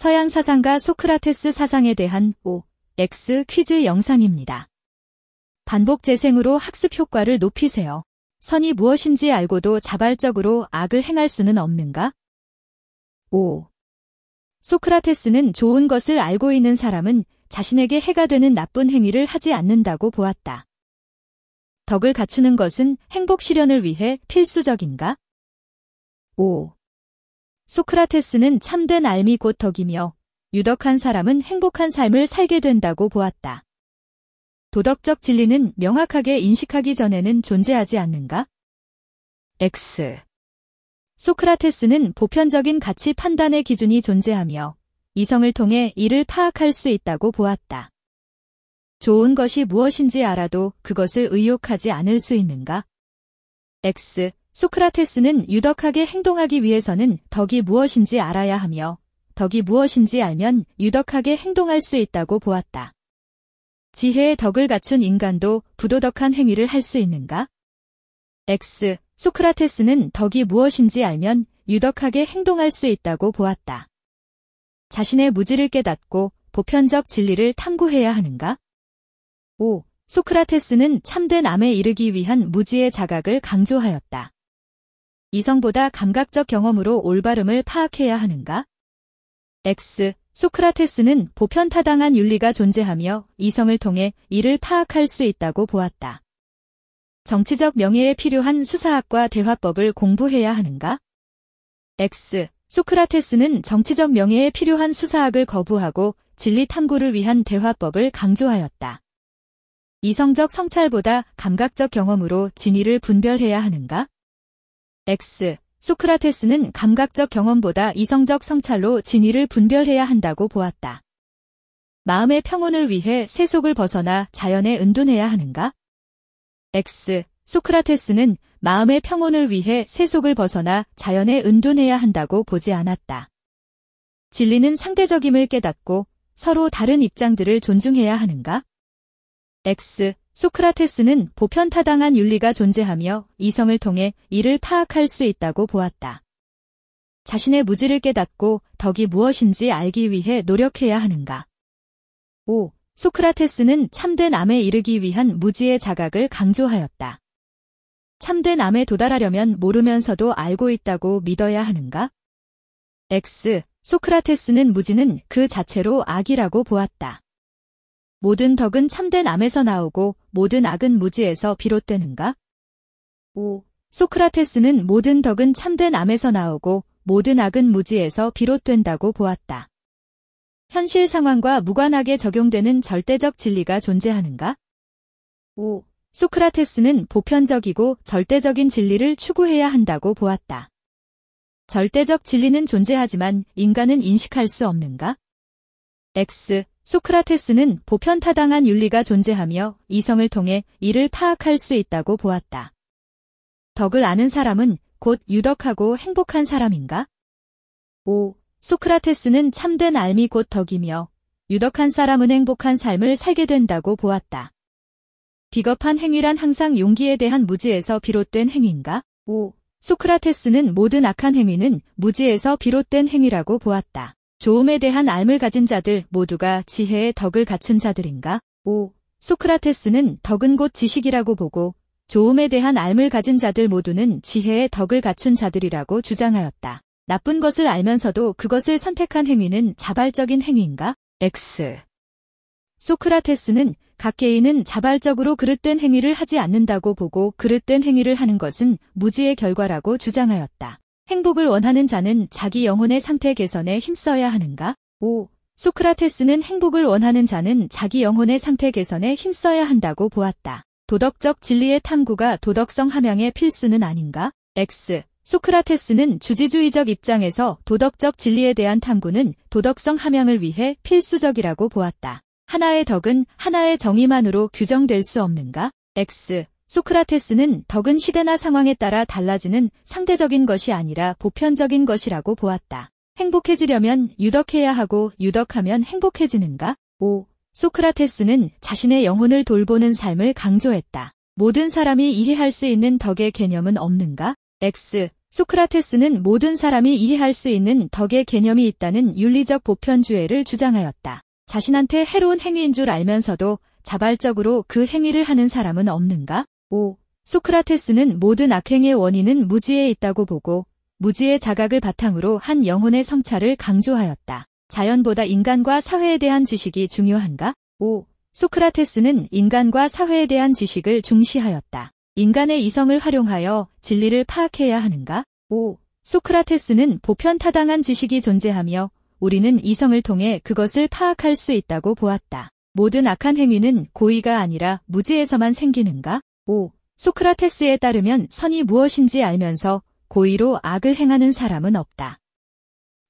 서양 사상가 소크라테스 사상에 대한 OX 퀴즈 영상입니다. 반복 재생으로 학습 효과를 높이세요. 선이 무엇인지 알고도 자발적으로 악을 행할 수는 없는가? 5. 소크라테스는 좋은 것을 알고 있는 사람은 자신에게 해가 되는 나쁜 행위를 하지 않는다고 보았다. 덕을 갖추는 것은 행복 실현을 위해 필수적인가? 5. 소크라테스는 참된 알미 곧 덕이며 유덕한 사람은 행복한 삶을 살게 된다고 보았다. 도덕적 진리는 명확하게 인식하기 전에는 존재하지 않는가? X. 소크라테스는 보편적인 가치 판단의 기준이 존재하며 이성을 통해 이를 파악할 수 있다고 보았다. 좋은 것이 무엇인지 알아도 그것을 의욕하지 않을 수 있는가? X. 소크라테스는 유덕하게 행동하기 위해서는 덕이 무엇인지 알아야 하며 덕이 무엇인지 알면 유덕하게 행동할 수 있다고 보았다. 지혜의 덕을 갖춘 인간도 부도덕한 행위를 할 수 있는가? X. 소크라테스는 덕이 무엇인지 알면 유덕하게 행동할 수 있다고 보았다. 자신의 무지를 깨닫고 보편적 진리를 탐구해야 하는가? 5. 소크라테스는 참된 암에 이르기 위한 무지의 자각을 강조하였다. 이성보다 감각적 경험으로 올바름을 파악해야 하는가? X. 소크라테스는 보편타당한 윤리가 존재하며 이성을 통해 이를 파악할 수 있다고 보았다. 정치적 명예에 필요한 수사학과 대화법을 공부해야 하는가? X. 소크라테스는 정치적 명예에 필요한 수사학을 거부하고 진리 탐구를 위한 대화법을 강조하였다. 이성적 성찰보다 감각적 경험으로 진위를 분별해야 하는가? X. 소크라테스는 감각적 경험보다 이성적 성찰로 진위를 분별해야 한다고 보았다. 마음의 평온을 위해 세속을 벗어나 자연에 은둔해야 하는가? X. 소크라테스는 마음의 평온을 위해 세속을 벗어나 자연에 은둔해야 한다고 보지 않았다. 진리는 상대적임을 깨닫고 서로 다른 입장들을 존중해야 하는가? X. 소크라테스는 보편타당한 윤리가 존재하며 이성을 통해 이를 파악할 수 있다고 보았다. 자신의 무지를 깨닫고 덕이 무엇인지 알기 위해 노력해야 하는가? 5. 소크라테스는 참된 암에 이르기 위한 무지의 자각을 강조하였다. 참된 암에 도달하려면 모르면서도 알고 있다고 믿어야 하는가? X. 소크라테스는 무지는 그 자체로 악이라고 보았다. 모든 덕은 참된 암에서 나오고 모든 악은 무지에서 비롯되는가? 5. 소크라테스는 모든 덕은 참된 암에서 나오고 모든 악은 무지에서 비롯된다고 보았다. 현실 상황과 무관하게 적용되는 절대적 진리가 존재하는가? 5. 소크라테스는 보편적이고 절대적인 진리를 추구해야 한다고 보았다. 절대적 진리는 존재하지만 인간은 인식할 수 없는가? X. 소크라테스는 보편타당한 윤리가 존재하며 이성을 통해 이를 파악할 수 있다고 보았다. 덕을 아는 사람은 곧 유덕하고 행복한 사람인가? 5. 소크라테스는 참된 알미 곧 덕이며 유덕한 사람은 행복한 삶을 살게 된다고 보았다. 비겁한 행위란 항상 용기에 대한 무지에서 비롯된 행위인가? 5. 소크라테스는 모든 악한 행위는 무지에서 비롯된 행위라고 보았다. 조음에 대한 알을 가진 자들 모두가 지혜의 덕을 갖춘 자들인가? 5. 소크라테스는 덕은 곧 지식이라고 보고 조음에 대한 알을 가진 자들 모두는 지혜의 덕을 갖춘 자들이라고 주장하였다. 나쁜 것을 알면서도 그것을 선택한 행위는 자발적인 행위인가? X. 소크라테스는 각 개인은 자발적으로 그릇된 행위를 하지 않는다고 보고 그릇된 행위를 하는 것은 무지의 결과라고 주장하였다. 행복을 원하는 자는 자기 영혼의 상태 개선에 힘써야 하는가? 5. 소크라테스는 행복을 원하는 자는 자기 영혼의 상태 개선에 힘써야 한다고 보았다. 도덕적 진리의 탐구가 도덕성 함양의 필수는 아닌가? X. 소크라테스는 주지주의적 입장에서 도덕적 진리에 대한 탐구는 도덕성 함양을 위해 필수적이라고 보았다. 하나의 덕은 하나의 정의만으로 규정될 수 없는가? X. 소크라테스는 덕은 시대나 상황에 따라 달라지는 상대적인 것이 아니라 보편적인 것이라고 보았다. 행복해지려면 유덕해야 하고 유덕하면 행복해지는가? 5. 소크라테스는 자신의 영혼을 돌보는 삶을 강조했다. 모든 사람이 이해할 수 있는 덕의 개념은 없는가? X. 소크라테스는 모든 사람이 이해할 수 있는 덕의 개념이 있다는 윤리적 보편주의를 주장하였다. 자신한테 해로운 행위인 줄 알면서도 자발적으로 그 행위를 하는 사람은 없는가? 5. 소크라테스는 모든 악행의 원인은 무지에 있다고 보고 무지의 자각을 바탕으로 한 영혼의 성찰을 강조하였다. 자연보다 인간과 사회에 대한 지식이 중요한가? 5. 소크라테스는 인간과 사회에 대한 지식을 중시하였다. 인간의 이성을 활용하여 진리를 파악해야 하는가? 5. 소크라테스는 보편타당한 지식이 존재하며 우리는 이성을 통해 그것을 파악할 수 있다고 보았다. 모든 악한 행위는 고의가 아니라 무지에서만 생기는가? 5. 소크라테스에 따르면 선이 무엇인지 알면서 고의로 악을 행하는 사람은 없다.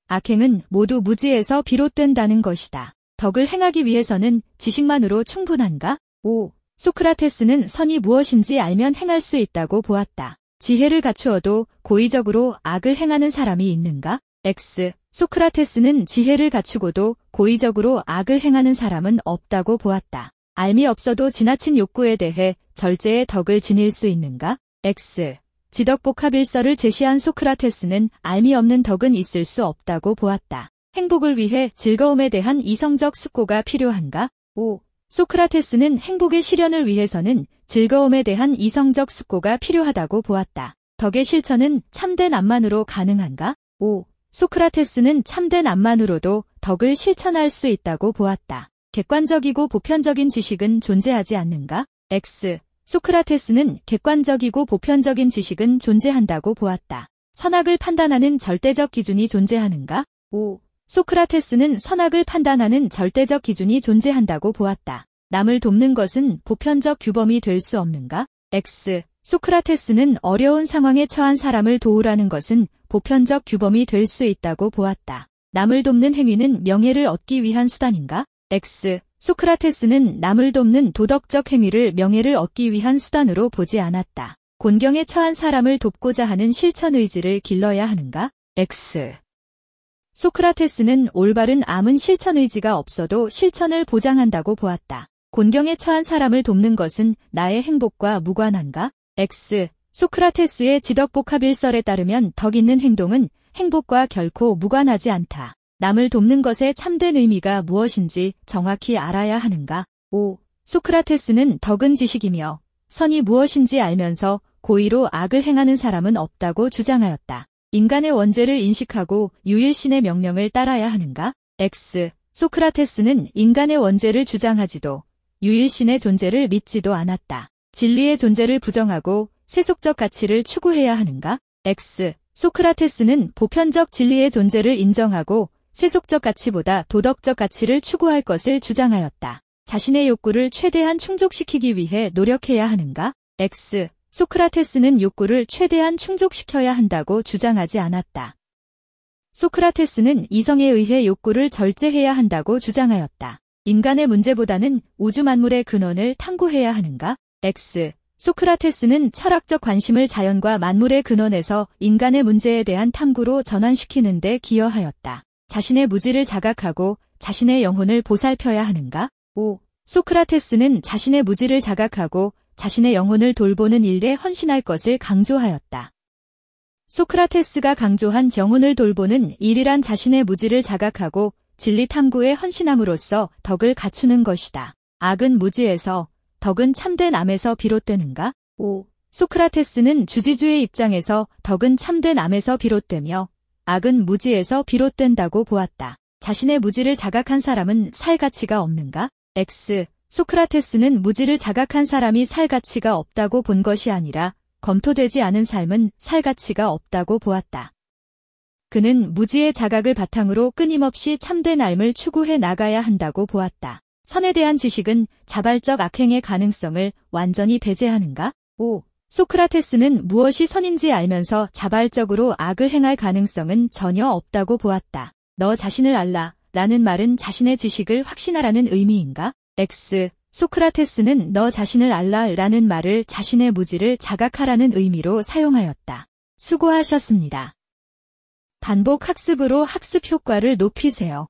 악행은 모두 무지에서 비롯된다는 것이다. 덕을 행하기 위해서는 지식만으로 충분한가? 5. 소크라테스는 선이 무엇인지 알면 행할 수 있다고 보았다. 지혜를 갖추어도 고의적으로 악을 행하는 사람이 있는가? X. 소크라테스는 지혜를 갖추고도 고의적으로 악을 행하는 사람은 없다고 보았다. 알미 없어도 지나친 욕구에 대해 절제의 덕을 지닐 수 있는가? X. 지덕복합일서를 제시한 소크라테스는 알미 없는 덕은 있을 수 없다고 보았다. 행복을 위해 즐거움에 대한 이성적 숙고가 필요한가? 5. 소크라테스는 행복의 실현을 위해서는 즐거움에 대한 이성적 숙고가 필요하다고 보았다. 덕의 실천은 참된 암만으로 가능한가? 5. 소크라테스는 참된 암만으로도 덕을 실천할 수 있다고 보았다. 객관적이고 보편적인 지식은 존재하지 않는가? X. 소크라테스는 객관적이고 보편적인 지식은 존재한다고 보았다. 선악을 판단하는 절대적 기준이 존재하는가? 5. 소크라테스는 선악을 판단하는 절대적 기준이 존재한다고 보았다. 남을 돕는 것은 보편적 규범이 될 수 없는가? X. 소크라테스는 어려운 상황에 처한 사람을 도우라는 것은 보편적 규범이 될 수 있다고 보았다. 남을 돕는 행위는 명예를 얻기 위한 수단인가? X. 소크라테스는 남을 돕는 도덕적 행위를 명예를 얻기 위한 수단으로 보지 않았다. 곤경에 처한 사람을 돕고자 하는 실천 의지를 길러야 하는가? X. 소크라테스는 올바른 암은 실천 의지가 없어도 실천을 보장한다고 보았다. 곤경에 처한 사람을 돕는 것은 나의 행복과 무관한가? X. 소크라테스의 지덕복합일설에 따르면 덕 있는 행동은 행복과 결코 무관하지 않다. 남을 돕는 것의 참된 의미가 무엇인지 정확히 알아야 하는가? 5. 소크라테스는 덕은 지식이며 선이 무엇인지 알면서 고의로 악을 행하는 사람은 없다고 주장하였다. 인간의 원죄를 인식하고 유일신의 명령을 따라야 하는가? X. 소크라테스는 인간의 원죄를 주장하지도 유일신의 존재를 믿지도 않았다. 진리의 존재를 부정하고 세속적 가치를 추구해야 하는가? X. 소크라테스는 보편적 진리의 존재를 인정하고 세속적 가치보다 도덕적 가치를 추구할 것을 주장하였다. 자신의 욕구를 최대한 충족시키기 위해 노력해야 하는가? X. 소크라테스는 욕구를 최대한 충족시켜야 한다고 주장하지 않았다. 소크라테스는 이성에 의해 욕구를 절제해야 한다고 주장하였다. 인간의 문제보다는 우주 만물의 근원을 탐구해야 하는가? X. 소크라테스는 철학적 관심을 자연과 만물의 근원에서 인간의 문제에 대한 탐구로 전환시키는 데 기여하였다. 자신의 무지를 자각하고 자신의 영혼을 보살펴야 하는가? 5. 소크라테스는 자신의 무지를 자각하고 자신의 영혼을 돌보는 일에 헌신할 것을 강조하였다. 소크라테스가 강조한 영혼을 돌보는 일이란 자신의 무지를 자각하고 진리 탐구에 헌신함으로써 덕을 갖추는 것이다. 악은 무지에서, 덕은 참된 암에서 비롯되는가? 5. 소크라테스는 주지주의 입장에서 덕은 참된 암에서 비롯되며 악은 무지에서 비롯된다고 보았다. 자신의 무지를 자각한 사람은 살 가치가 없는가? X. 소크라테스는 무지를 자각한 사람이 살 가치가 없다고 본 것이 아니라 검토되지 않은 삶은 살 가치가 없다고 보았다. 그는 무지의 자각을 바탕으로 끊임없이 참된 삶을 추구해 나가야 한다고 보았다. 선에 대한 지식은 자발적 악행의 가능성을 완전히 배제하는가? 5. 소크라테스는 무엇이 선인지 알면서 자발적으로 악을 행할 가능성은 전혀 없다고 보았다. 너 자신을 알라 라는 말은 자신의 지식을 확신하라는 의미인가? X. 소크라테스는 너 자신을 알라 라는 말을 자신의 무지를 자각하라는 의미로 사용하였다. 수고하셨습니다. 반복 학습으로 학습 효과를 높이세요.